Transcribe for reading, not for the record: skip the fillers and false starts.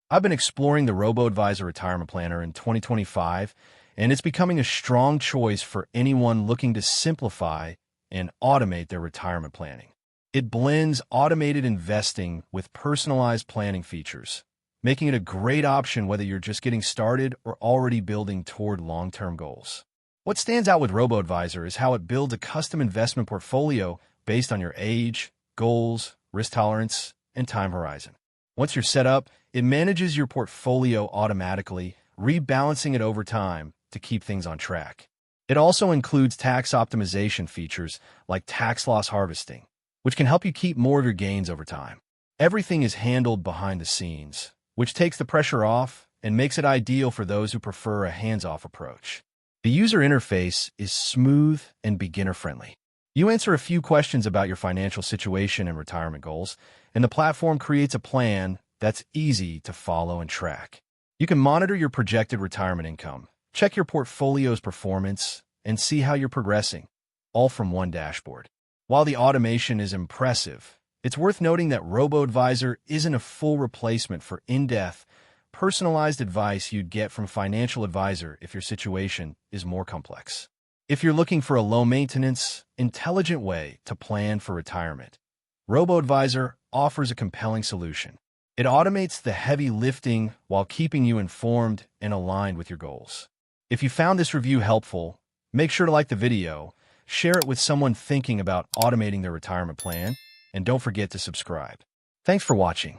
I've been exploring the Roboadvisor Retirement Planner in 2025, and it's becoming a strong choice for anyone looking to simplify and automate their retirement planning. It blends automated investing with personalized planning features, making it a great option whether you're just getting started or already building toward long-term goals. What stands out with Roboadvisor is how it builds a custom investment portfolio based on your age, goals, risk tolerance, and time horizon. Once you're set up, it manages your portfolio automatically, rebalancing it over time to keep things on track. It also includes tax optimization features like tax loss harvesting, which can help you keep more of your gains over time. Everything is handled behind the scenes, which takes the pressure off and makes it ideal for those who prefer a hands-off approach. The user interface is smooth and beginner-friendly. You answer a few questions about your financial situation and retirement goals, and the platform creates a plan that's easy to follow and track. You can monitor your projected retirement income, check your portfolio's performance, and see how you're progressing, all from one dashboard. While the automation is impressive, it's worth noting that Roboadvisor isn't a full replacement for in-depth, personalized advice you'd get from a financial advisor if your situation is more complex. If you're looking for a low-maintenance, intelligent way to plan for retirement, Roboadvisor offers a compelling solution. It automates the heavy lifting while keeping you informed and aligned with your goals. If you found this review helpful, make sure to like the video, share it with someone thinking about automating their retirement plan, and don't forget to subscribe. Thanks for watching.